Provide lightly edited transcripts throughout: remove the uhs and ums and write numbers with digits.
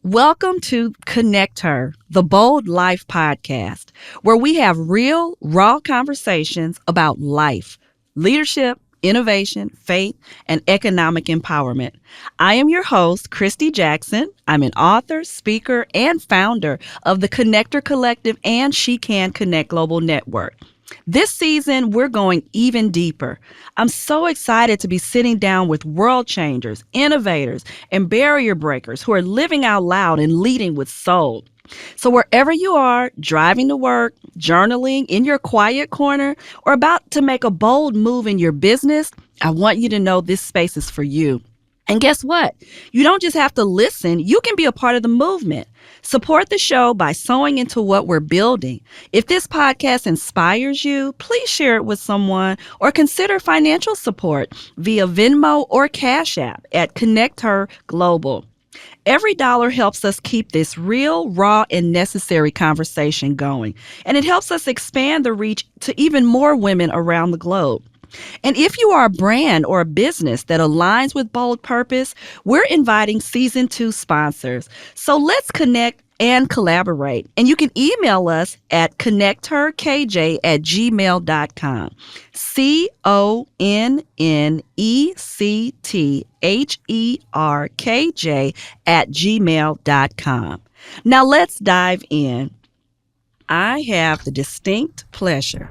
Welcome to ConnectHer, the Bold Life podcast, where we have real, raw conversations about life, leadership, innovation, faith, and economic empowerment. I am your host, Kristy Jackson. I'm an author, speaker, and founder of the ConnectHer Collective and SheCan Connect Global Network. This season, we're going even deeper. I'm so excited to be sitting down with world changers, innovators, and barrier breakers who are living out loud and leading with soul. So wherever you are, driving to work, journaling in your quiet corner, or about to make a bold move in your business, I want you to know this space is for you. And guess what? You don't just have to listen. You can be a part of the movement. Support the show by sewing into what we're building. If this podcast inspires you, please share it with someone or consider financial support via Venmo or Cash App at ConnectHer Global. Every dollar helps us keep this real, raw, and necessary conversation going. And it helps us expand the reach to even more women around the globe. And if you are a brand or a business that aligns with Bold Purpose, we're inviting Season 2 sponsors. So let's connect and collaborate. And you can email us at connectherkj@gmail.com. ConnectHerkj@gmail.com. Now let's dive in. I have the distinct pleasure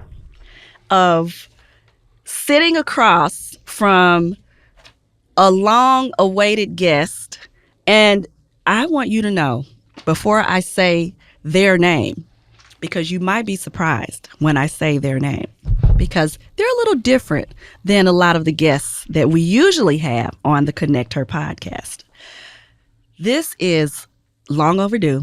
of sitting across from a long-awaited guest, and I want you to know, before I say their name, because you might be surprised when I say their name, because they're a little different than a lot of the guests that we usually have on the ConnectHer podcast. This is long overdue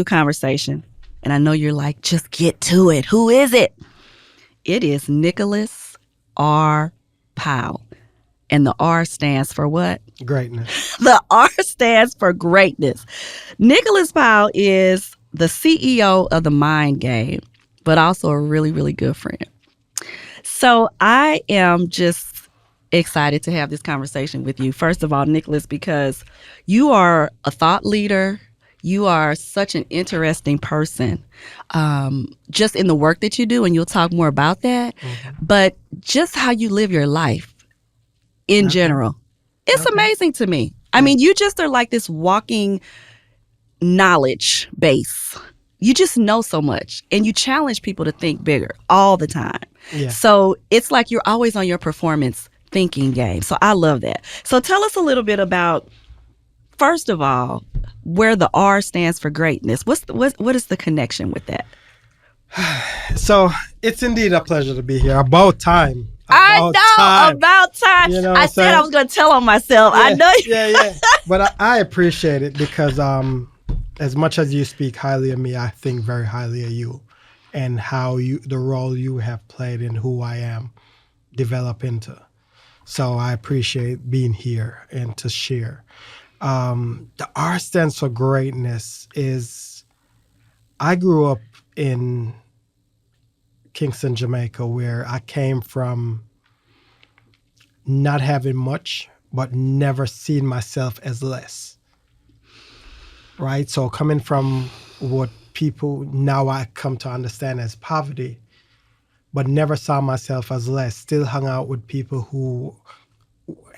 conversation, and I know you're like, just get to it. Who is it? It is Nicholas R. Powell. And the R stands for what? Greatness. The R stands for greatness. Nicholas Powell is the CEO of The Mind Game, but also a really, really good friend. So I am just excited to have this conversation with you. First of all, Nicholas, because you are a thought leader. You are such an interesting person, just in the work that you do, and you'll talk more about that, but just how you live your life in general. It's amazing to me. I mean, you just are like this walking knowledge base. You just know so much, and you challenge people to think bigger all the time. Yeah. So it's like you're always on your performance thinking game. So I love that. So tell us a little bit about, first of all, where the R stands for greatness. What is the connection with that? So it's indeed a pleasure to be here. About time. About time. You know I said I was going to tell on myself. Yeah, I know. Yeah. But I appreciate it because as much as you speak highly of me, I think very highly of you and how the role you have played in who I am develop into. So I appreciate being here and to share. The R stands for greatness is, I grew up in Kingston, Jamaica, where I came from not having much, but never seeing myself as less, right? So coming from what people now I come to understand as poverty, but never saw myself as less, still hung out with people who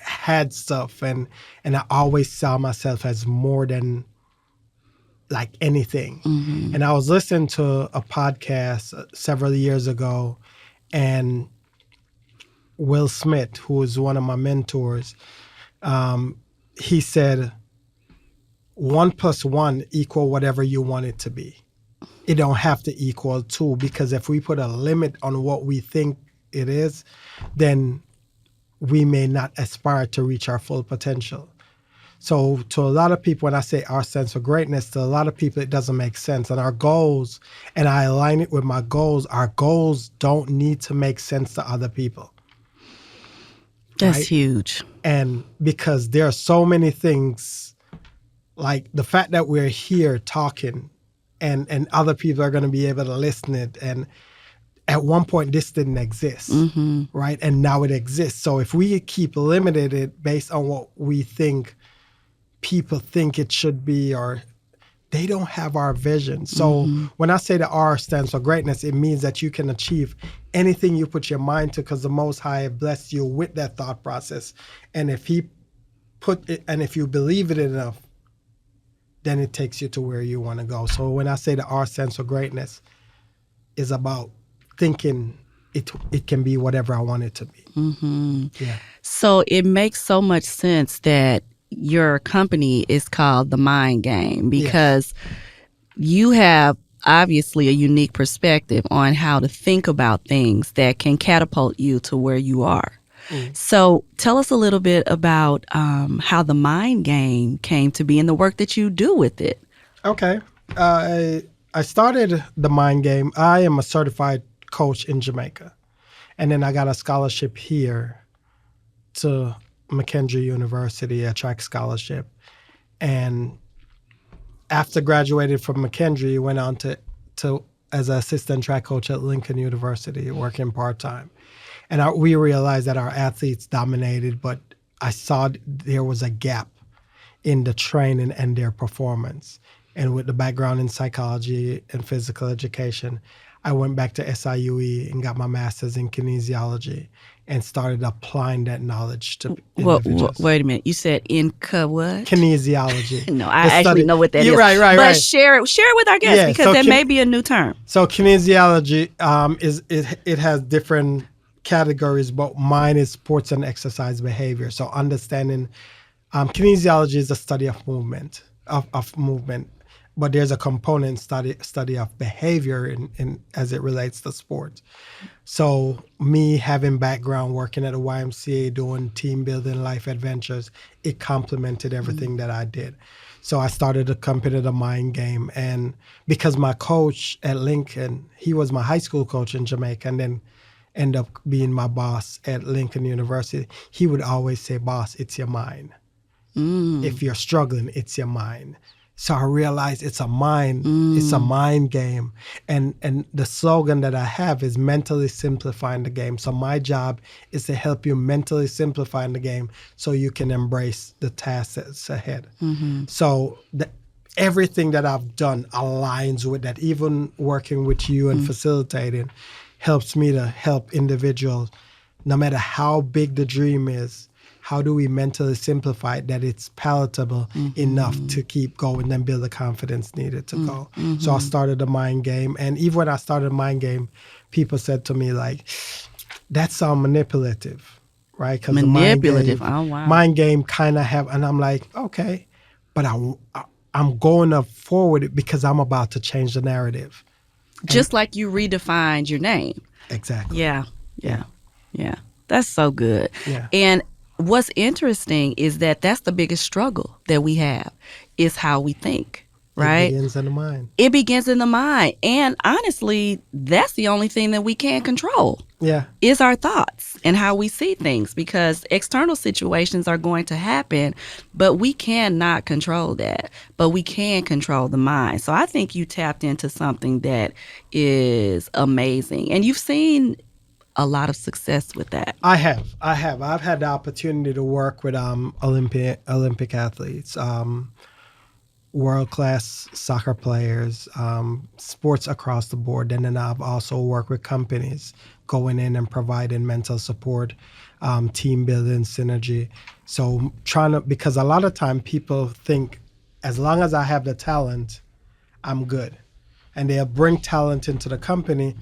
had stuff, and I always saw myself as more than like anything. Mm-hmm. And I was listening to a podcast several years ago, and Will Smith, who was one of my mentors, he said, 1 + 1 equal whatever you want it to be. It don't have to equal 2, because if we put a limit on what we think it is, then we may not aspire to reach our full potential. So to a lot of people, when I say our sense of greatness, to a lot of people, it doesn't make sense. And our goals, and I align it with my goals, our goals don't need to make sense to other people. That's right? huge. And because there are so many things, like the fact that we're here talking and other people are going to be able to listen it, and at one point this didn't exist, right? And now it exists. So if we keep limited it based on what we think people think it should be, or they don't have our vision. So when I say the R stands for greatness, it means that you can achieve anything you put your mind to, because the Most High have blessed you with that thought process. And if he put it, and if you believe it enough, then it takes you to where you want to go. So when I say the R stands for greatness, is about thinking it can be whatever I want it to be. Yeah. So it makes so much sense that your company is called The Mind Game, because you have obviously a unique perspective on how to think about things that can catapult you to where you are. So tell us a little bit about how The Mind Game came to be and the work that you do with it. Okay. I started The Mind Game. I am a certified coach in Jamaica. And then I got a scholarship here to McKendree University, a track scholarship. And after graduated from McKendree, went on to as an assistant track coach at Lincoln University, working part-time. And we realized that our athletes dominated, but I saw there was a gap in the training and their performance. And with the background in psychology and physical education, I went back to SIUE and got my master's in kinesiology and started applying that knowledge to individuals. Wait a minute. You said what? Kinesiology. No, I actually know what that is. Right. But share it with our guests, because that may be a new term. So kinesiology it has different categories, but mine is sports and exercise behavior. So understanding kinesiology is a study of movement, of movement. But there's a component study of behavior in as it relates to sports. So me having background working at a YMCA doing team building, life adventures, it complemented everything that I did. So I started a company, The Mind Game, and because my coach at Lincoln, he was my high school coach in Jamaica, and then ended up being my boss at Lincoln University. He would always say, "Boss, it's your mind. If you're struggling, it's your mind." So I realized it's a mind game. And the slogan that I have is mentally simplifying the game. So my job is to help you mentally simplify the game so you can embrace the task that's ahead. So everything that I've done aligns with that. Even working with you and facilitating helps me to help individuals, no matter how big the dream is. How do we mentally simplify it that it's palatable enough to keep going and build the confidence needed to go? So I started The Mind Game. And even when I started The Mind Game, people said to me, like, that sounds manipulative, right? Because manipulative, Mind Game kind of have, and I'm like, okay, but I'm going up forward it because I'm about to change the narrative. Just like you redefined your name. Exactly. Yeah. That's so good. Yeah. And what's interesting is that that's the biggest struggle that we have, is how we think, right? It begins in the mind. It begins in the mind. And honestly, that's the only thing that we can control. Yeah. Is our thoughts and how we see things, because external situations are going to happen, but we cannot control that. But we can control the mind. So I think you tapped into something that is amazing. And you've seen a lot of success with that. I have. I've had the opportunity to work with Olympic athletes, world-class soccer players, sports across the board. And then I've also worked with companies going in and providing mental support, team building, synergy. So because a lot of time people think as long as I have the talent, I'm good. And they'll bring talent into the company,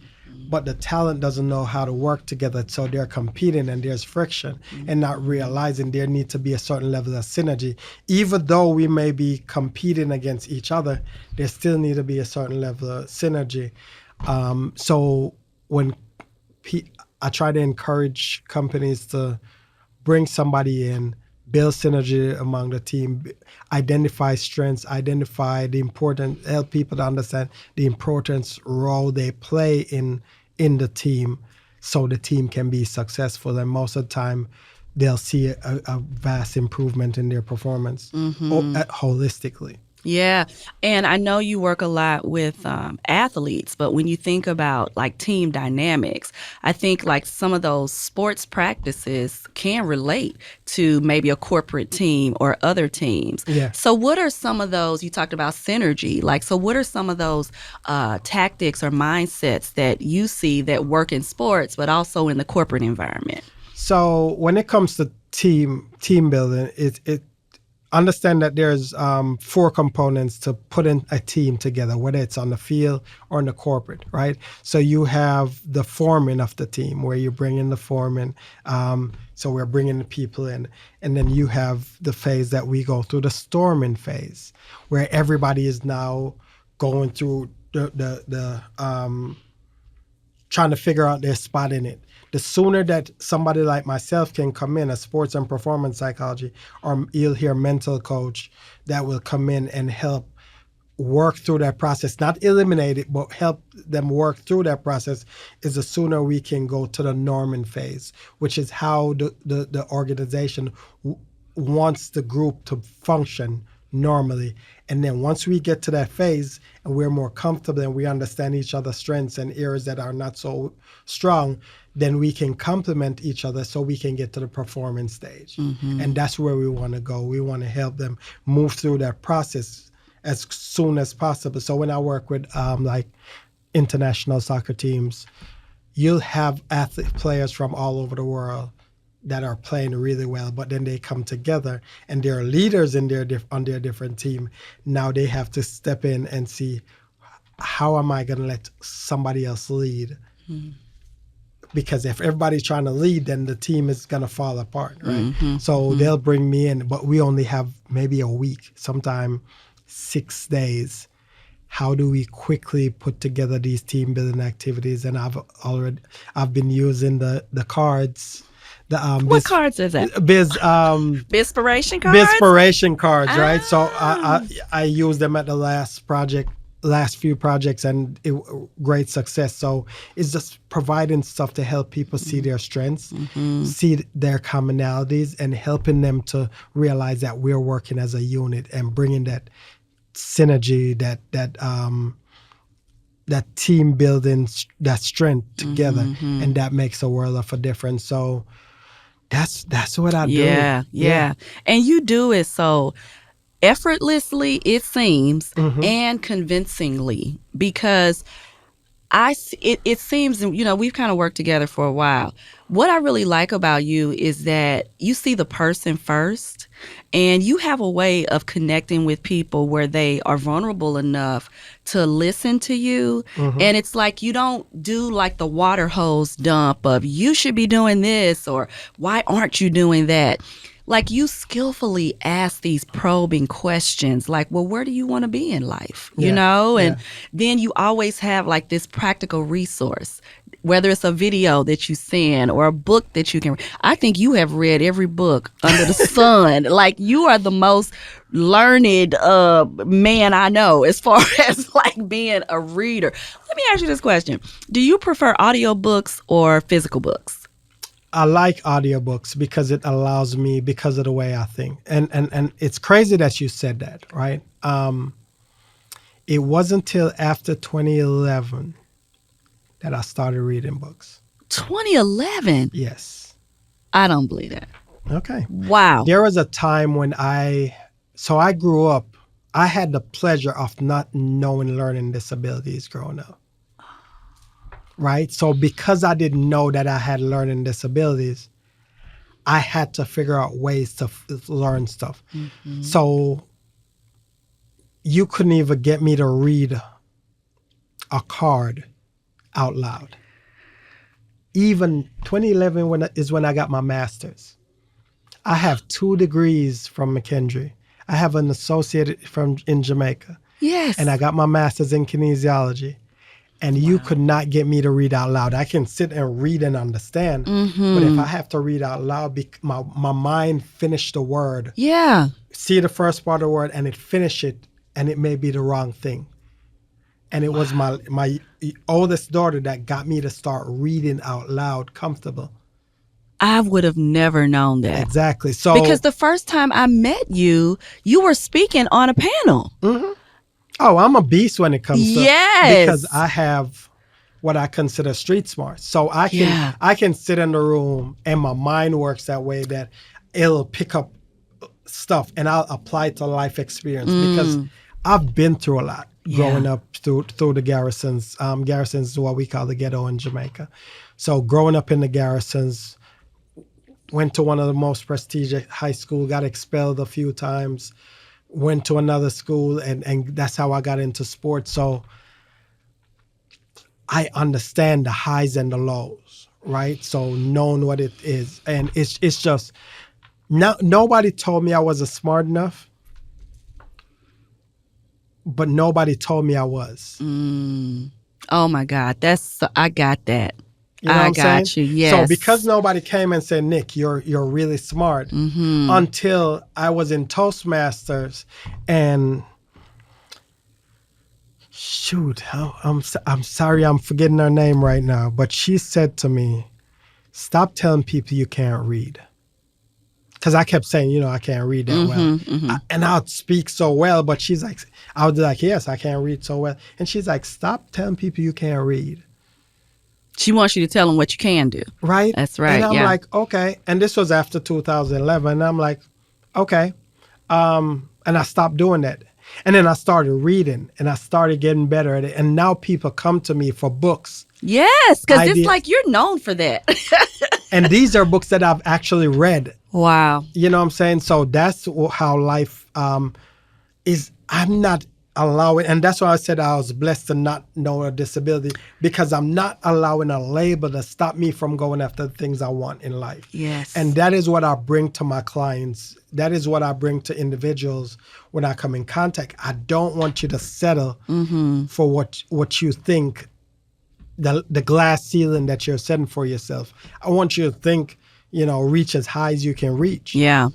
but the talent doesn't know how to work together, so they're competing and there's friction and not realizing there needs to be a certain level of synergy. Even though we may be competing against each other, there still need to be a certain level of synergy. So when I try to encourage companies to bring somebody in, build synergy among the team, identify strengths, identify the important, help people to understand the importance role they play in the team so the team can be successful. And most of the time, they'll see a vast improvement in their performance holistically. Yeah. And I know you work a lot with athletes, but when you think about like team dynamics, I think like some of those sports practices can relate to maybe a corporate team or other teams. Yeah. So, what are some of those? You talked about synergy. Like, so what are some of those tactics or mindsets that you see that work in sports, but also in the corporate environment? So when it comes to team building, it understand that there's four components to putting a team together, whether it's on the field or in the corporate, right? So you have the forming of the team, where you bring in the foreman. So we're bringing the people in, and then you have the phase that we go through, the storming phase, where everybody is now going through the trying to figure out their spot in it. The sooner that somebody like myself can come in, a sports and performance psychology, or you'll hear mental coach, that will come in and help work through that process, not eliminate it, but help them work through that process, is the sooner we can go to the norming phase, which is how the organization wants the group to function normally. And then once we get to that phase and we're more comfortable and we understand each other's strengths and areas that are not so strong, then we can complement each other so we can get to the performance stage. And that's where we want to go. We want to help them move through that process as soon as possible. So when I work with like international soccer teams, you'll have players from all over the world that are playing really well, but then they come together and they're leaders in on their different team. Now they have to step in and see, how am I going to let somebody else lead? Because if everybody's trying to lead, then the team is going to fall apart, right? So they'll bring me in, but we only have maybe a week, sometime 6 days. How do we quickly put together these team building activities? And I've been using the cards. What cards is that? Bizpiration cards? Bizpiration cards, right? So I used them at the last few projects, and great success. So it's just providing stuff to help people see their strengths, see their commonalities, and helping them to realize that we're working as a unit and bringing that synergy, that team building, that strength together, and that makes a world of a difference. So that's what I do. Yeah. And you do it so effortlessly, it seems, and convincingly, because it seems, we've kind of worked together for a while. What I really like about you is that you see the person first, and you have a way of connecting with people where they are vulnerable enough to listen to you. And it's like you don't do like the water hose dump of, you should be doing this, or why aren't you doing that? Like, you skillfully ask these probing questions, like, well, where do you want to be in life? And then you always have like this practical resource, whether it's a video that you send or a book that you can. I think you have read every book under the sun. Like, you are the most learned man I know as far as like being a reader. Let me ask you this question. Do you prefer audiobooks or physical books? I like audiobooks because it allows me, because of the way I think. And it's crazy that you said that, right? It wasn't until after 2011 that I started reading books. 2011? Yes. I don't believe that. Okay. Wow. There was a time when I grew up, I had the pleasure of not knowing learning disabilities growing up. Right? So because I didn't know that I had learning disabilities, I had to figure out ways to learn stuff. So you couldn't even get me to read a card out loud. Even 2011 is when I got my master's. I have 2 degrees from McKendree. I have an associate in Jamaica. Yes. And I got my master's in kinesiology. And you could not get me to read out loud. I can sit and read and understand, but if I have to read out loud, my mind finished the word. Yeah. See the first part of the word and it finish it, and it may be the wrong thing. And it was my oldest daughter that got me to start reading out loud comfortable. I would have never known that. Exactly. So Because the first time I met you, you were speaking on a panel. Mhm. Oh, I'm a beast when it comes to Yes. because I have what I consider street smart. So Yeah. I can sit in the room and my mind works that way that it'll pick up stuff and I'll apply it to life experience because I've been through a lot growing up through the garrisons. Garrisons is what we call the ghetto in Jamaica. So growing up in the garrisons, went to one of the most prestigious high school, got expelled a few times, went to another school, and that's how I got into sports. So I understand the highs and the lows, right? So knowing what it is. And it's just nobody told me I wasn't smart enough, but nobody told me I was. Oh my God. I got that. You know what I'm got saying? you. Yes. So because nobody came and said, Nick, you're really smart, until I was in Toastmasters and shoot, I'm sorry I'm forgetting her name right now, but she said to me, stop telling people you can't read. Because I kept saying, I can't read that well. And I'd speak so well, but she's like, I was like, yes, I can't read so well. And she's like, stop telling people you can't read. She wants you to tell them what you can do. Right? That's right. And I'm yeah. like, okay. And this was after 2011. And I'm like, okay. And I stopped doing that. And then I started reading and I started getting better at it. And now people come to me for books. Yes, because it's Ideas. like you're known for that. And these are books that I've actually read. Wow. You know what I'm saying? So that's how life is. I'm not allowing, and that's why I said I was blessed to not know a disability, because I'm not allowing a label to stop me from going after the things I want in life. Yes. And that is what I bring to my clients. That is what I bring to individuals when I come in contact. I don't want you to settle for what you think, the glass ceiling that you're setting for yourself. I want you to think, reach as high as you can reach. Yeah.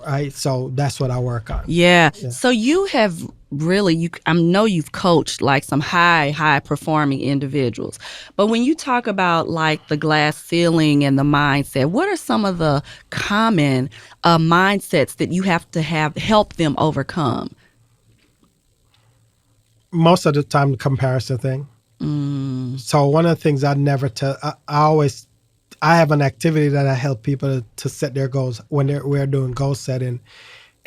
Right. So that's what I work on. Yeah. So you have really, I know you've coached like some high performing individuals. But when you talk about like the glass ceiling and the mindset, what are some of the common mindsets that you have to help them overcome? Most of the time, the comparison thing. So one of the things I never tell, I have an activity that I help people to set their goals when we're doing goal setting.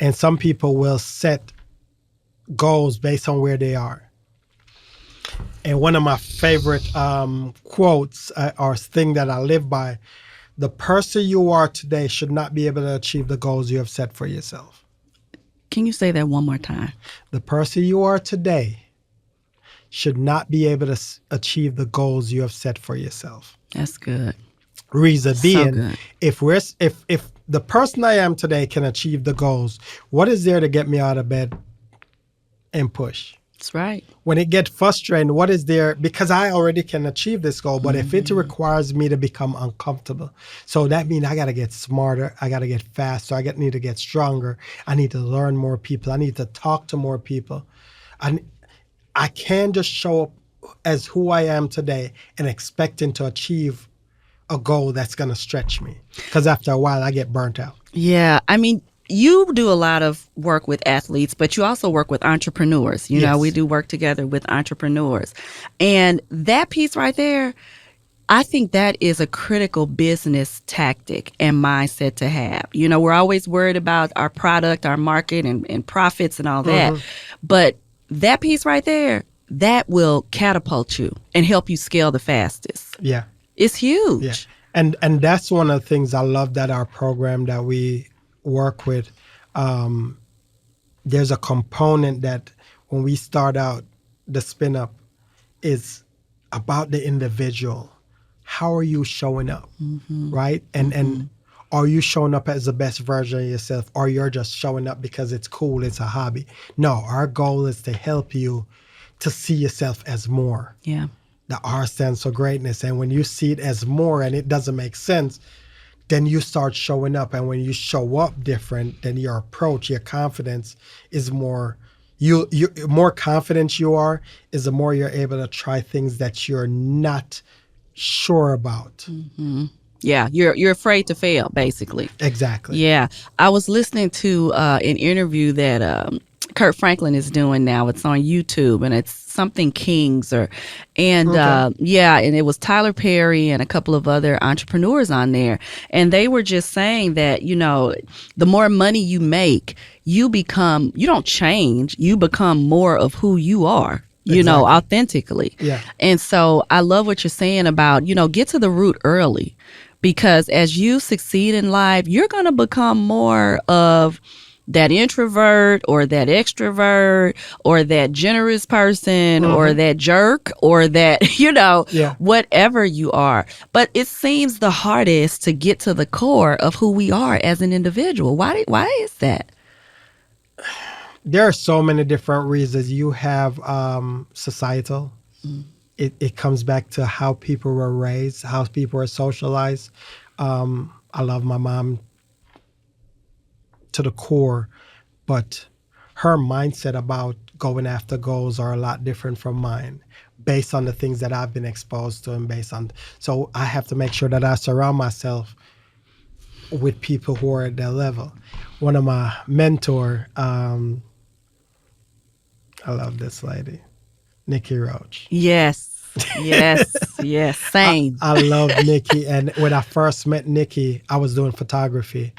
And some people will set goals based on where they are. And one of my favorite quotes or thing that I live by, the person you are today should not be able to achieve the goals you have set for yourself. Can you say that one more time? The person you are today should not be able to achieve the goals you have set for yourself. That's good. Reason being, good. if the person I am today can achieve the goals, what is there to get me out of bed and push? That's right. When it gets frustrating, what is there? Because I already can achieve this goal, but if it requires me to become uncomfortable, so that means I got to get smarter, I got to get faster, need to get stronger, I need to learn more people, I need to talk to more people. I can't just show up as who I am today and expecting to achieve a goal that's going to stretch me, because after a while I get burnt out. Yeah. I mean, you do a lot of work with athletes, but you also work with entrepreneurs. You know, we do work together with entrepreneurs. And that piece right there, I think that is a critical business tactic and mindset to have. We're always worried about our product, our market, and profits and all that. But that piece right there, that will catapult you and help you scale the fastest. Yeah. It's huge. Yeah. And that's one of the things I love that our program that we work with, there's a component that when we start out, the spin up is about the individual. How are you showing up? Right? And are you showing up as the best version of yourself, or you're just showing up because it's cool, it's a hobby? No, our goal is to help you to see yourself as more. Yeah. The R stands for greatness. And when you see it as more and it doesn't make sense, then you start showing up. And when you show up different, then your approach, your confidence is more, you more confident you are, is the more you're able to try things that you're not sure about. Yeah, you're afraid to fail, basically. Exactly. Yeah, I was listening to an interview that Kurt Franklin is doing now. It's on YouTube, and it's something Kings Okay. yeah, and it was Tyler Perry and a couple of other entrepreneurs on there, and they were just saying that the more money you make, you don't change, you become more of who you are. Exactly. Authentically. Yeah. And so I love what you're saying about, get to the root early, because as you succeed in life, you're going to become more of that introvert or that extrovert or that generous person or that jerk or that, Yeah. whatever you are. But it seems the hardest to get to the core of who we are as an individual. Why is that? There are so many different reasons. You have societal. It comes back to how people were raised, how people are socialized. I love my mom to the core, but her mindset about going after goals are a lot different from mine based on the things that I've been exposed to and so I have to make sure that I surround myself with people who are at their level. One of my mentor, I love this lady, Nikki Roach. Yes. Yes. Yes. Same. I love Nikki. And when I first met Nikki, I was doing photography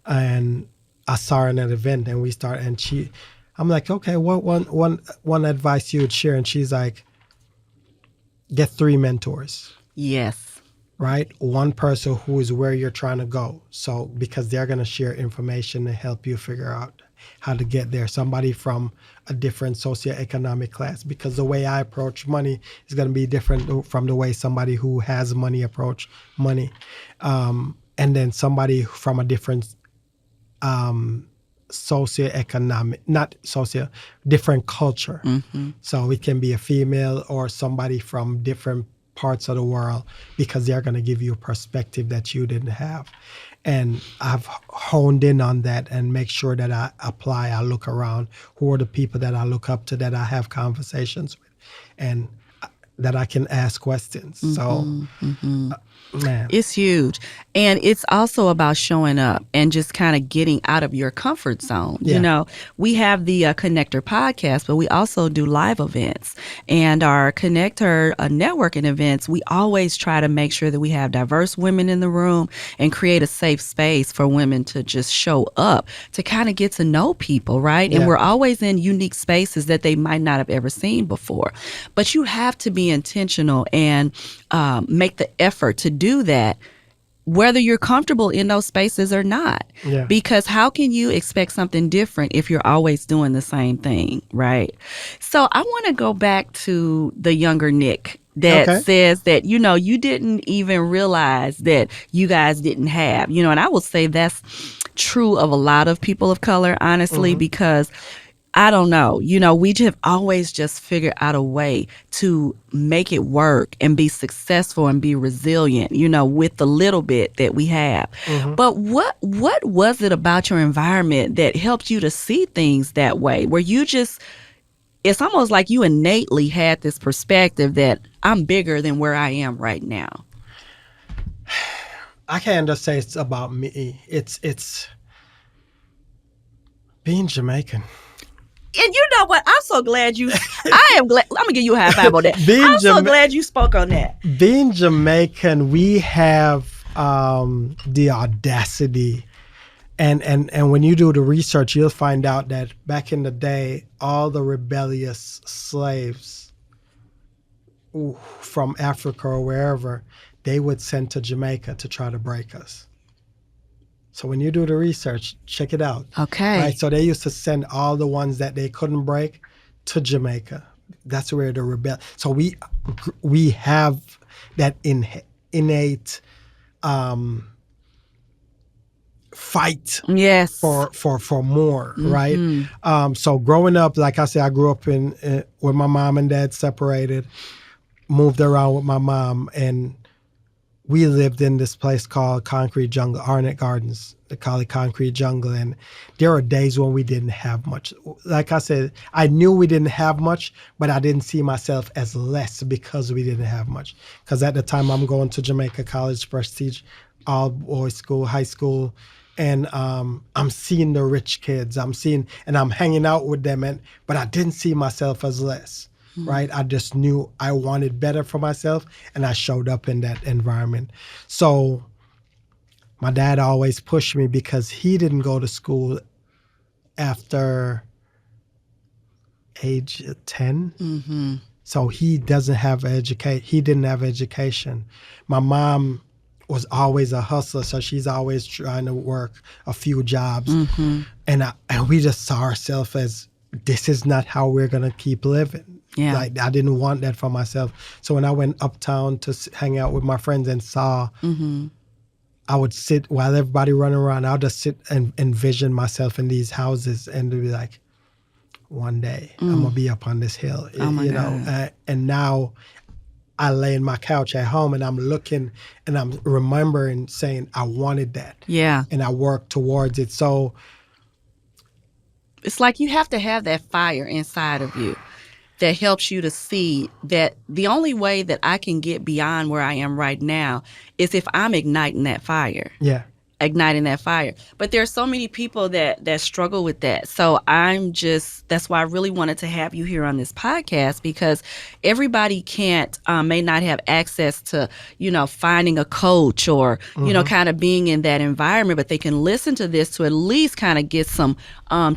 and I saw her in an event and I'm like, okay, what one advice you would share? And she's like, get 3 mentors, Yes. right? One person who is where you're trying to go. So because they're going to share information to help you figure out how to get there. Somebody from a different socioeconomic class, because the way I approach money is going to be different from the way somebody who has money approach money. And then somebody from a different socioeconomic, not socio, different culture. So it can be a female or somebody from different parts of the world, because they're going to give you a perspective that you didn't have. And I've honed in on that and make sure that I look around, who are the people that I look up to, that I have conversations with, and that I can ask questions. So, man. It's huge. And it's also about showing up and just kind of getting out of your comfort zone. Yeah. We have the ConnectHer podcast, but we also do live events. And our ConnectHer networking events, we always try to make sure that we have diverse women in the room and create a safe space for women to just show up, to kind of get to know people, right? Yeah. And we're always in unique spaces that they might not have ever seen before. But you have to be intentional and make the effort to do that, whether you're comfortable in those spaces or not. Yeah. Because how can you expect something different if you're always doing the same thing, right? So I want to go back to the younger Nick that says that, you didn't even realize that you guys didn't have, and I will say that's true of a lot of people of color, honestly, because I don't know. We have always just figured out a way to make it work and be successful and be resilient, with the little bit that we have. But what was it about your environment that helped you to see things that way? Where you just, it's almost like you innately had this perspective that I'm bigger than where I am right now. I can't just say it's about me. It's being Jamaican. And you know what? I'm so glad I am glad. I'm going to give you a high five on that. I'm so glad you spoke on that. Being Jamaican, we have the audacity. And when you do the research, you'll find out that back in the day, all the rebellious slaves from Africa or wherever, they would send to Jamaica to try to break us. So when you do the research, check it out. Okay. Right. So they used to send all the ones that they couldn't break to Jamaica. That's where the rebel. So we have that innate fight. Yes. For more. Right. So growing up, like I said, I grew up in with my mom and dad separated, moved around with my mom, and we lived in this place called Concrete Jungle, Arnett Gardens. They call it Concrete Jungle. And there were days when we didn't have much. Like I said, I knew we didn't have much, but I didn't see myself as less because we didn't have much. Because at the time, I'm going to Jamaica College, prestige, all boys school, high school. And I'm seeing the rich kids. And I'm hanging out with them. But I didn't see myself as less. Right? I just knew I wanted better for myself, and I showed up in that environment. So my dad always pushed me because he didn't go to school after age 10. Mm-hmm. So he doesn't have he didn't have education. My mom was always a hustler, so she's always trying to work a few jobs. Mm-hmm. And we just saw ourselves as, this is not how we're going to keep living. Yeah. Like, I didn't want that for myself. So when I went uptown to hang out with my friends and saw, I would sit while everybody running around. I'll just sit and envision myself in these houses and be like, one day I'm going to be up on this hill. Oh my God. And now I lay in my couch at home and I'm looking and I'm remembering saying I wanted that. Yeah. And I worked towards it. So it's like you have to have that fire inside of you that helps you to see that the only way that I can get beyond where I am right now is if I'm igniting that fire. Yeah. Igniting that fire. But there are so many people that struggle with that. So that's why I really wanted to have you here on this podcast, because everybody may not have access to, finding a coach or, kind of being in that environment, but they can listen to this to at least kind of get some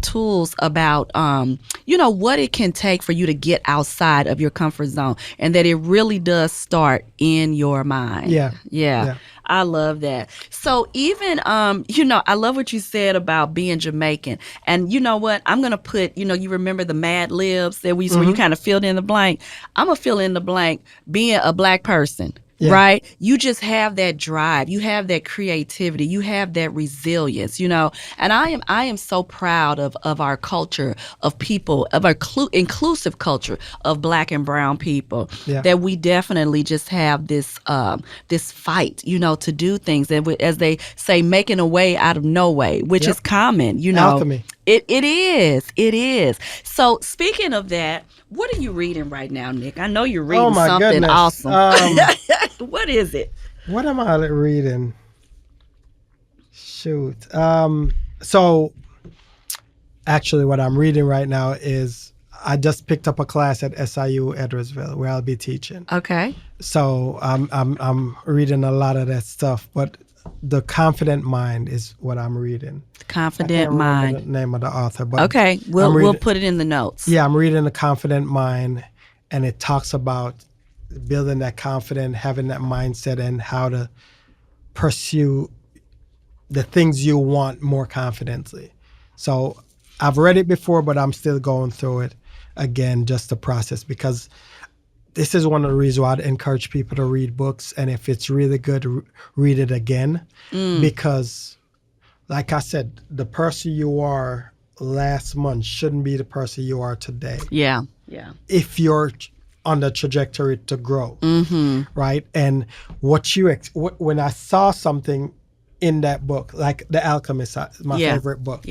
tools about, what it can take for you to get outside of your comfort zone, and that it really does start in your mind. Yeah. I love that. So even, I love what you said about being Jamaican. And you know what? I'm going to put, you remember the Mad Libs that we used where you kind of filled in the blank. I'm going to fill in the blank being a Black person. Yeah. Right? You just have that drive. You have that creativity. You have that resilience, and I am so proud of our culture of people, of our inclusive culture of Black and brown people, that we definitely just have this fight, to do things. And as they say, making a way out of no way, which is common, Alchemy. It is. So speaking of that, what are you reading right now, Nick? I know you're reading something awesome. What is it? What am I reading? Shoot. So actually what I'm reading right now is, I just picked up a class at SIU Edwardsville where I'll be teaching. Okay. So I'm reading a lot of that stuff, but The Confident Mind is what I'm reading. Confident Mind. The name of the author, but okay, we'll put it in the notes. Yeah, I'm reading The Confident Mind, and it talks about building that confidence, having that mindset, and how to pursue the things you want more confidently. So I've read it before, but I'm still going through it again, just the process, because this is one of the reasons why I'd encourage people to read books. And if it's really good, read it again. Because, like I said, the person you are last month shouldn't be the person you are today. Yeah. If you're on the trajectory to grow, right? And when I saw something in that book, like The Alchemist, my favorite book,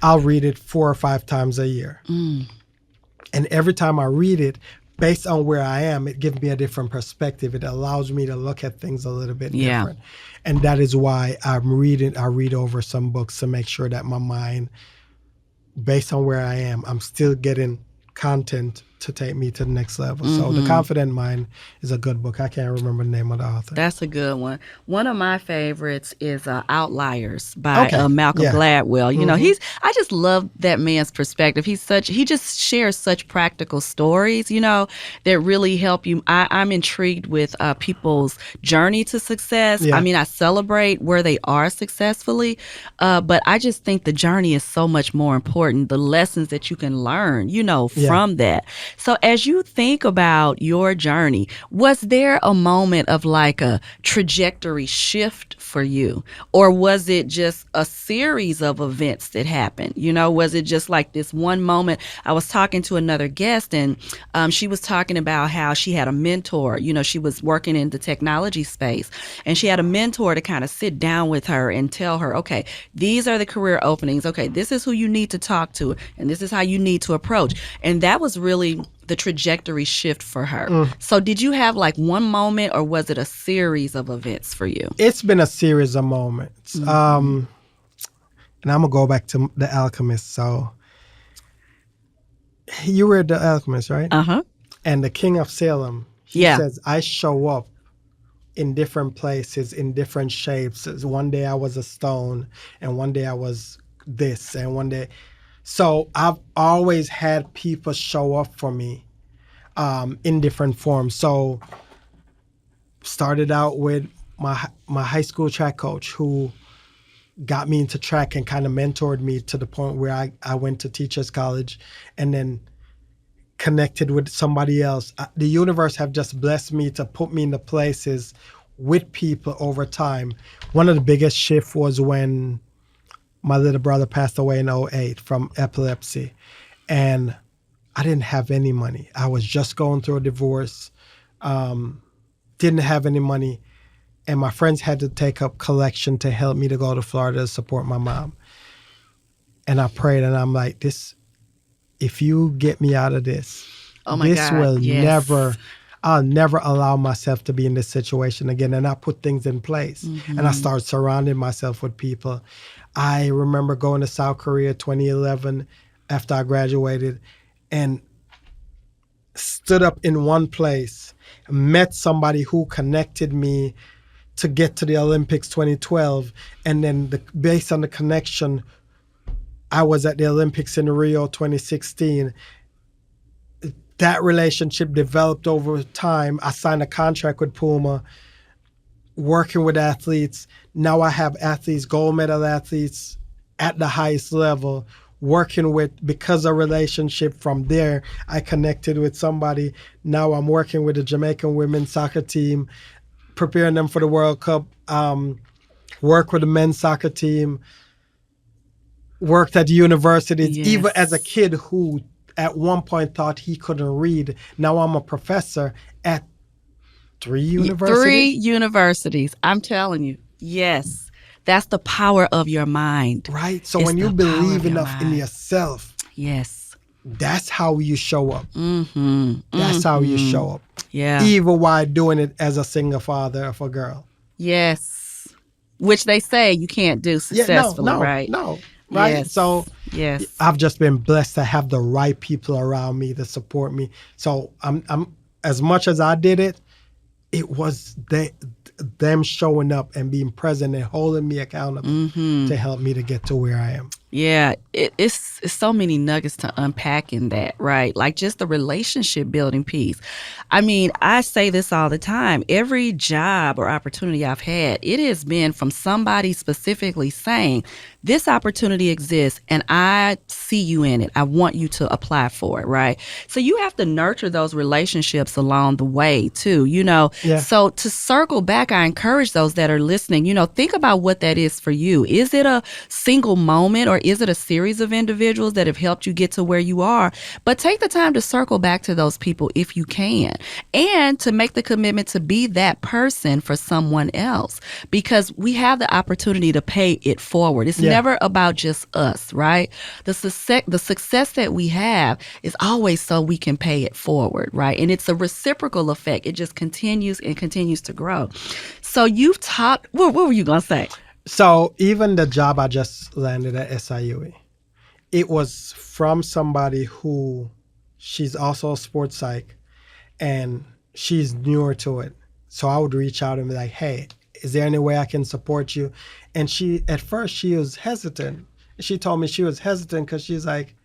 I'll read it 4 or 5 times a year. And every time I read it, based on where I am, it gives me a different perspective. It allows me to look at things a little bit different. And that is why I read over some books to make sure that my mind, based on where I am, I'm still getting content to take me to the next level. So The Confident Mind is a good book. I can't remember the name of the author. That's a good one. One of my favorites is Outliers by Malcolm Gladwell. I just love that man's perspective. He just shares such practical stories, that really help you. I'm intrigued with people's journey to success. Yeah. I mean, I celebrate where they are successfully, but I just think the journey is so much more important. The lessons that you can learn, from that. So as you think about your journey, was there a moment of like a trajectory shift for you? Or was it just a series of events that happened? You know, was it just like this one moment? I was talking to another guest and she was talking about how she had a mentor. You know, she was working in the technology space and she had a mentor to kind of sit down with her and tell her, okay, these are the career openings. Okay, this is who you need to talk to and this is how you need to approach. And that was really the trajectory shift for her. So did you have like one moment or was it a series of events for you? It's been a series of moments. And I'm going to go back to The Alchemist. So you read The Alchemist, right? Uh-huh. And the King of Salem, he says, I show up in different places, in different shapes. One day I was a stone, and one day I was this, and one day. So I've always had people show up for me in different forms. So started out with my high school track coach who got me into track and kind of mentored me to the point where I went to teachers college and then connected with somebody else. The universe have just blessed me to put me in the places with people over time. One of the biggest shifts was when my little brother passed away in '08 from epilepsy. And I didn't have any money. I was just going through a divorce, didn't have any money. And my friends had to take up collection to help me to go to Florida to support my mom. And I prayed and I'm like, if you get me out of this, Oh my God, yes. I'll never allow myself to be in this situation again. And I put things in place and I started surrounding myself with people. I remember going to South Korea 2011 after I graduated and stood up in one place, met somebody who connected me to get to the Olympics 2012. And then based on the connection, I was at the Olympics in Rio 2016. That relationship developed over time. I signed a contract with Puma, working with athletes. Now I have athletes, gold medal athletes at the highest level, working with, because of relationship from there, I connected with somebody. Now I'm working with the Jamaican women's soccer team, preparing them for the World Cup, work with the men's soccer team, worked at universities, even as a kid who at one point thought he couldn't read. Now I'm a professor at 3 universities. 3 universities. I'm telling you. Yes. That's the power of your mind. Right. So when you believe enough in yourself, yes, that's how you show up. That's how you show up. Yeah. Even while doing it as a single father of a girl. Yes. Which they say you can't do successfully, right? No. Right. Yes. So yes, I've just been blessed to have the right people around me to support me. So I'm as much as I did it, it was them showing up and being present and holding me accountable to help me to get to where I am. Yeah, it's so many nuggets to unpack in that, right? Like just the relationship building piece. I mean, I say this all the time. Every job or opportunity I've had, it has been from somebody specifically saying, this opportunity exists and I see you in it. I want you to apply for it, right? So you have to nurture those relationships along the way too, you know? Yeah. So to circle back, I encourage those that are listening, you know, think about what that is for you. Is it a single moment or is it a series of individuals that have helped you get to where you are? But take the time to circle back to those people if you can, and to make the commitment to be that person for someone else, because we have the opportunity to pay it forward. It's never about just us, right? The success that we have is always so we can pay it forward, right? And it's a reciprocal effect. It just continues and continues to grow. So you've talked, what were you going to say? So even the job I just landed at SIUE, it was from somebody who, she's also a sports psych and she's newer to it. So I would reach out and be like, hey, is there any way I can support you? And at first she was hesitant. She told me she was hesitant because she's like,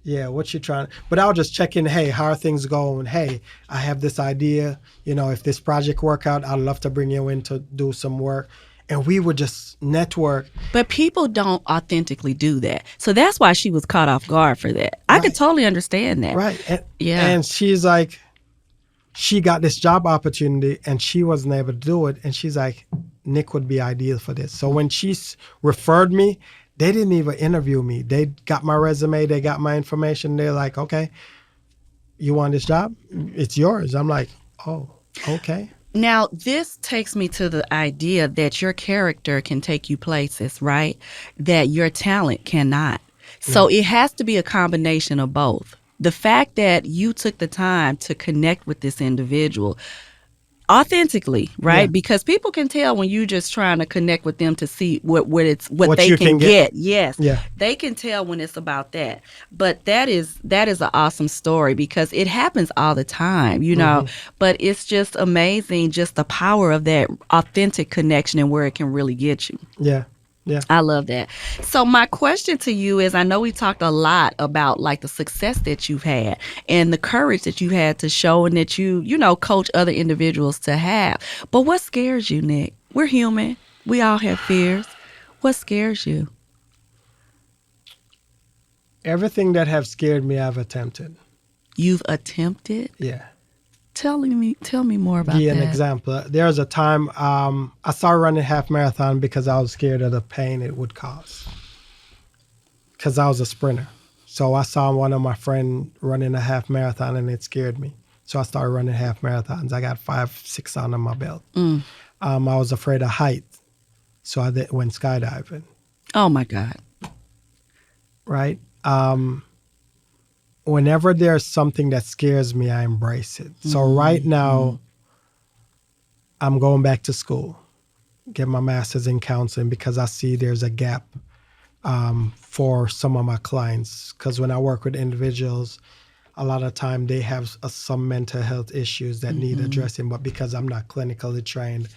yeah, what you trying? But I'll just check in. Hey, how are things going? Hey, I have this idea. You know, if this project work out, I'd love to bring you in to do some work. and we would just network. But people don't authentically do that. So that's why she was caught off guard for that. I could totally understand that. Right. Yeah. And she's like, she got this job opportunity and she wasn't able to do it. And she's like, Nick would be ideal for this. So when she referred me, they didn't even interview me. They got my resume, they got my information. They're like, okay, you want this job? It's yours. I'm like, oh, okay. Now, this takes me to the idea that your character can take you places, right? That your talent cannot. So it has to be a combination of both. The fact that you took the time to connect with this individual authentically, right? Yeah. Because people can tell when you just trying to connect with them to see what they you can get. Yes. Yeah. They can tell when it's about that. But that is an awesome story because it happens all the time, you know. But it's just amazing just the power of that authentic connection and where it can really get you. Yeah. Yeah. I love that. So my question to you is, I know we talked a lot about like the success that you've had and the courage that you had to show and that you coach other individuals to have. But what scares you, Nick? We're human. We all have fears. What scares you? Everything that have scared me, I've attempted. You've attempted? Yeah. Tell me more about that. Give you an example. There was a time I started running half marathon because I was scared of the pain it would cause. Because I was a sprinter. So I saw one of my friends running a half marathon and it scared me. So I started running half marathons. I got 5-6 under my belt. I was afraid of height. So I went skydiving. Oh my God. Right? Whenever there's something that scares me, I embrace it. So right now, I'm going back to school, get my master's in counseling because I see there's a gap for some of my clients. Because when I work with individuals, a lot of time they have some mental health issues that need addressing. But because I'm not clinically trained,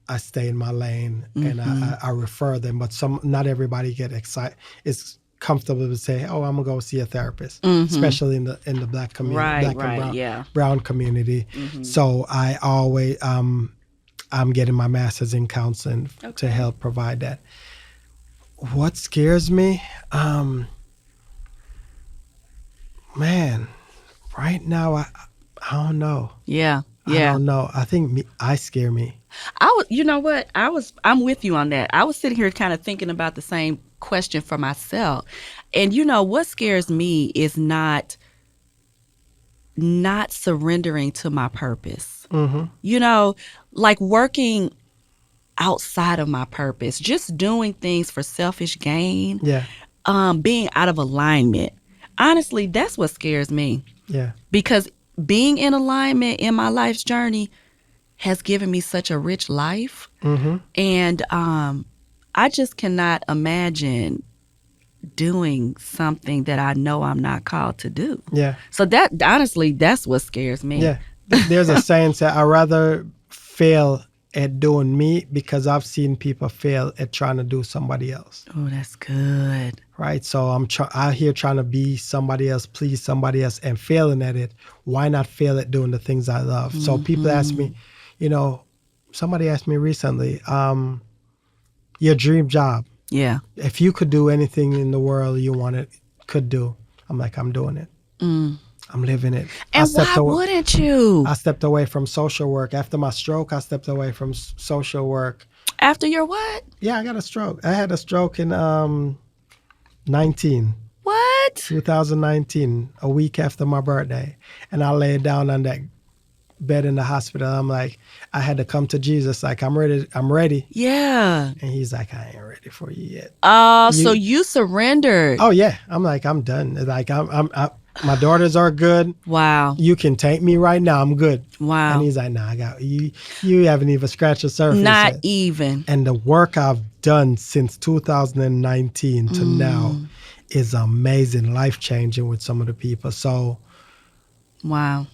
I stay in my lane and I refer them. But not everybody get excited. It's comfortable to say, "Oh, I'm gonna go see a therapist," especially in the Black community, brown community. So I always, I'm getting my master's in counseling to help provide that. What scares me, man, right now I don't know. Yeah. I don't know. I think I scare me. You know what? I'm with you on that. I was sitting here kind of thinking about the same question for myself. And what scares me is not surrendering to my purpose. Like working outside of my purpose, just doing things for selfish gain. Yeah. Being out of alignment. Honestly, that's what scares me. Yeah. Because being in alignment in my life's journey has given me such a rich life. And I just cannot imagine doing something that I know I'm not called to do. Yeah. So that, honestly, that's what scares me. Yeah. There's a saying that I'd rather fail at doing me because I've seen people fail at trying to do somebody else. Oh, that's good. Right? So I'm out here trying to be somebody else, please somebody else, and failing at it. Why not fail at doing the things I love? So people ask me, somebody asked me recently, your dream job. Yeah. If you could do anything in the world you could do, I'm like, I'm doing it. I'm living it. And why wouldn't you? I stepped away from social work. After my stroke, I stepped away from social work. After your what? Yeah, I got a stroke. I had a stroke in 2019, a week after my birthday. And I laid down on that bed in the hospital. I'm like, I had to come to Jesus. Like, I'm ready. Yeah. And he's like, I ain't ready for you yet. Oh, so you surrendered. Oh yeah. I'm like, I'm done. Like, my daughters are good. Wow. You can take me right now. I'm good. Wow. And he's like, nah, I got you. You haven't even scratched the surface. Not even. And the work I've done since 2019 to now is amazing, life changing with some of the people. So, wow.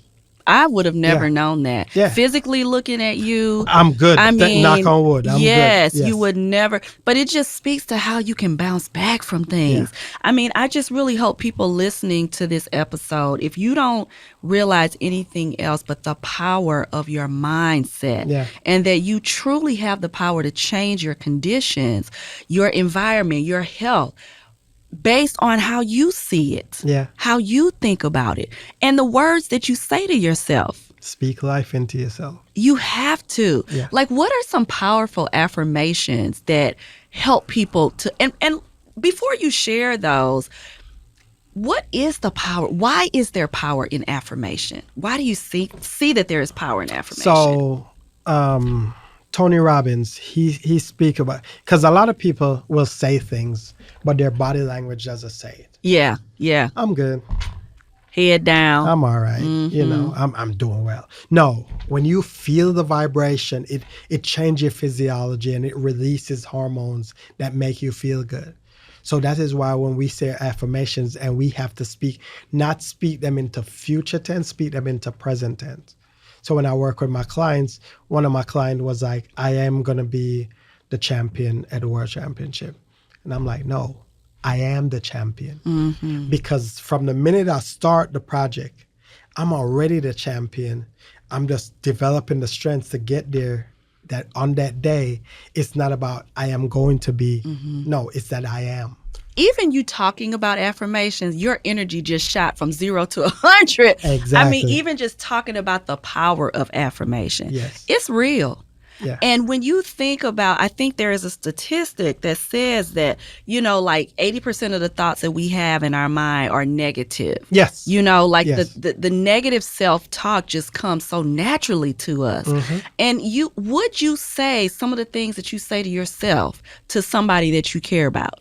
I would have never Yeah. known that. Yeah. Physically looking at you, I'm good. I mean, Knock on wood. I'm yes, good. you would never. But it just speaks to how you can bounce back from things. I mean, I just really hope people listening to this episode, if you don't realize anything else but the power of your mindset, Yeah. and that you truly have the power to change your conditions, your environment, your health, based on how you see it, Yeah. how you think about it, and the words that you say to yourself. Speak life into yourself. You have to. Yeah. Like, what are some powerful affirmations that help people to, and before you share those, what is the power? Why is there power in affirmation? Why do you see that there is power in affirmation? So, Tony Robbins, he speak about, because a lot of people will say things, but their body language doesn't say it. Yeah. I'm good. Head down. I'm all right. You know, I'm doing well. No, when you feel the vibration, it changes your physiology and it releases hormones that make you feel good. So that is why when we say affirmations and we have to not speak them into future tense, speak them into present tense. So when I work with my clients, one of my clients was like, I am going to be the champion at the World Championship. And I'm like, no, I am the champion. Because from the minute I start the project, I'm already the champion. I'm just developing the strength to get there. That on that day, it's not about I am going to be. No, it's that I am. Even you talking about affirmations, your energy just shot from 0 to 100. Exactly. I mean, even just talking about the power of affirmation. Yes. It's real. Yeah. And when you think about, I think there is a statistic that says that, you know, like 80% of the thoughts that we have in our mind are negative. Yes. You know, like Yes. the negative self-talk just comes so naturally to us. And would you say some of the things that you say to yourself to somebody that you care about?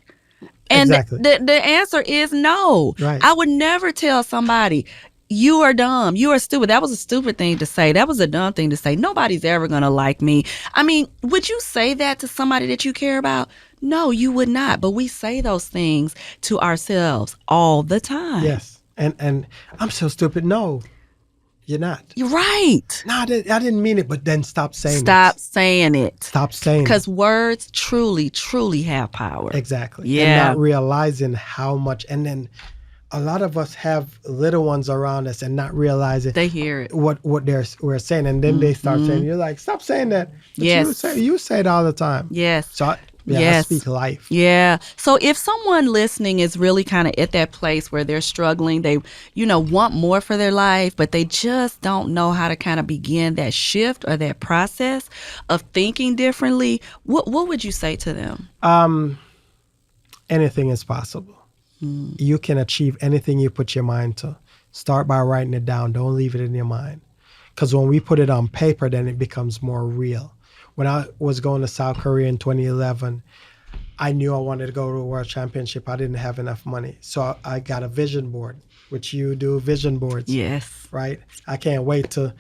And Exactly. the answer is no. Right. I would never tell somebody, you are dumb. You are stupid. That was a stupid thing to say. That was a dumb thing to say. Nobody's ever going to like me. I mean, would you say that to somebody that you care about? No, you would not. But we say those things to ourselves all the time. Yes. And I'm so stupid. No, you're not. You're right. No, I didn't mean it, but then stop saying it. Stop saying it. Stop saying it. Because words truly, truly have power. Exactly. Yeah. And not realizing how much. And then a lot of us have little ones around us and not realizing They hear it. what we're saying. And then they start saying, you're like, stop saying that. But Yes. You say it all the time. Yes. So I Yes. speak life. Yeah. So if someone listening is really kind of at that place where they're struggling, they, want more for their life, but they just don't know how to kind of begin that shift or that process of thinking differently, what would you say to them? Anything is possible. You can achieve anything you put your mind to. Start by writing it down. Don't leave it in your mind. Because when we put it on paper, then it becomes more real. When I was going to South Korea in 2011, I knew I wanted to go to a World Championship. I didn't have enough money. So I got a vision board, which you do vision boards. Yes. Right? I can't wait to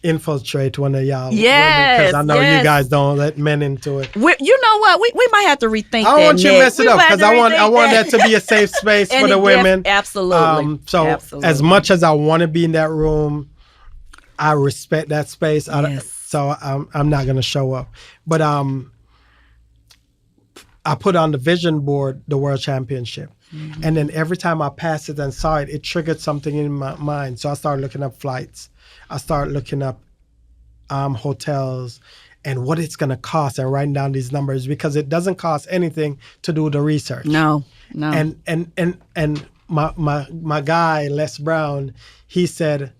infiltrate one of y'all. Yes, Because I know yes. you guys don't let men into it. You know what? We might have to rethink that. I don't want you to next. mess it We up might have because to I want rethink that to be a safe space And for the it women. Absolutely. So Absolutely. as much as I want to be in that room, I respect that space. Yes. So I'm not going to show up. But I put on the vision board the World Championship. And then every time I passed it and saw it, it triggered something in my mind. So I started looking up flights. I started looking up hotels and what it's going to cost and writing down these numbers because it doesn't cost anything to do the research. No. And my guy, Les Brown, he said,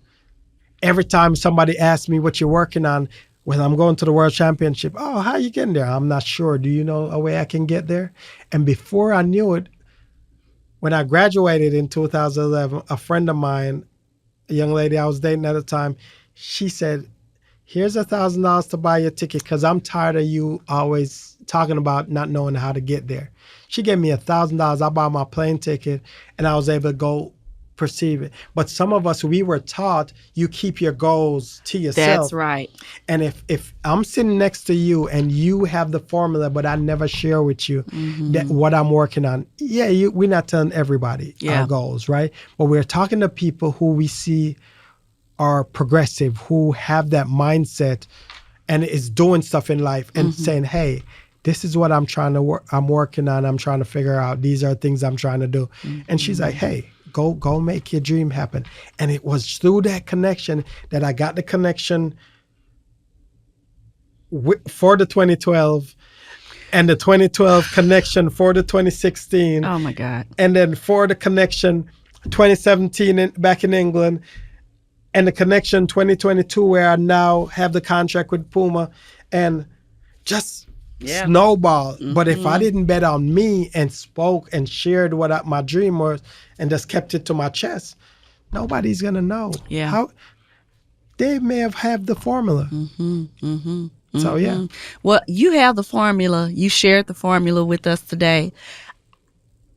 every time somebody asks me what you're working on, well, I'm going to the World Championship. Oh, how you getting there? I'm not sure. Do you know a way I can get there? And before I knew it, when I graduated in 2011, a friend of mine, a young lady I was dating at the time, she said, here's $1,000 to buy your ticket because I'm tired of you always talking about not knowing how to get there. She gave me $1,000. I bought my plane ticket and I was able to go perceive it. But some of us, we were taught you keep your goals to yourself. That's right. And if I'm sitting next to you and you have the formula, but I never share with you that what I'm working on, we're not telling everybody our goals, right? But we're talking to people who we see are progressive, who have that mindset and is doing stuff in life and saying, hey, this is what I'm trying to work. I'm working on. I'm trying to figure out. These are things I'm trying to do. And she's like, hey, go make your dream happen. And it was through that connection that I got the connection for the 2012 and the 2012 connection for the 2016. Oh my God. And then for the connection 2017 back in England, and the connection 2022 where I now have the contract with Puma, and just snowball. But if I didn't bet on me and spoke and shared what my dream was and just kept it to my chest, nobody's gonna know. How they may have had the formula. So yeah. Well, you have the formula. You shared the formula with us today.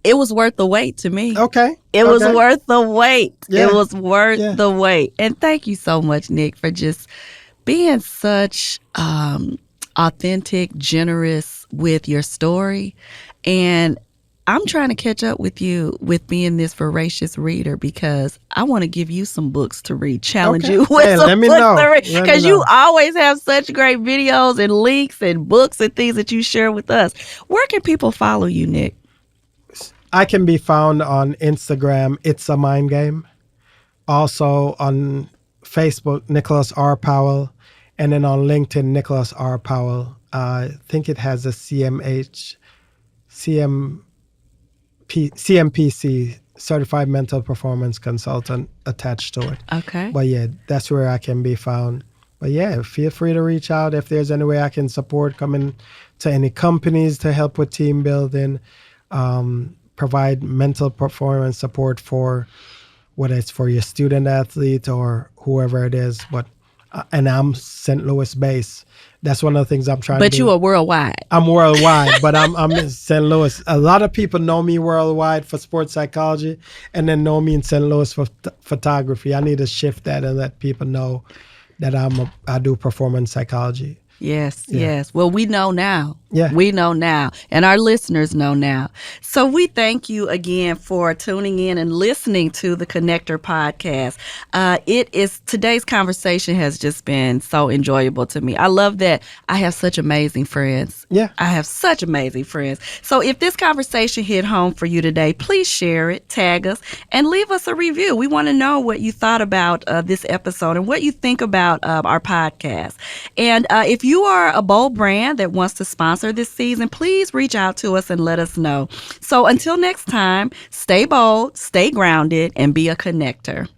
It was worth the wait to me. Okay. It was worth the wait. Yeah. It was worth the wait. And thank you so much, Nick, for just being such authentic, generous with your story. And I'm trying to catch up with you with being this voracious reader, because I want to give you some books to read, challenge you with some books to read. Because you always have such great videos and links and books and things that you share with us. Where can people follow you, Nick? I can be found on Instagram, It's a Mind Game. Also on Facebook, Nicholas R. Powell. And then on LinkedIn, Nicholas R. Powell. I think it has a CMPC, Certified Mental Performance Consultant, attached to it. Okay. But yeah, that's where I can be found. But yeah, feel free to reach out if there's any way I can support, coming to any companies to help with team building, provide mental performance support for whether it's for your student athlete or whoever it is. But and I'm St. Louis based. That's one of the things I'm trying to do. But you are worldwide. I'm worldwide, but I'm in St. Louis. A lot of people know me worldwide for sports psychology and then know me in St. Louis for photography. I need to shift that and let people know that I do performance psychology. Yes, yes. Well, we know now. Yeah. We know now. And our listeners know now. So we thank you again for tuning in and listening to the ConnectHer podcast. Today's conversation has just been so enjoyable to me. I love that I have such amazing friends. Yeah. I have such amazing friends. So if this conversation hit home for you today, please share it, tag us, and leave us a review. We want to know what you thought about this episode and what you think about our podcast. And if you are a bold brand that wants to sponsor this season, please reach out to us and let us know. So until next time, stay bold, stay grounded, and be a connector.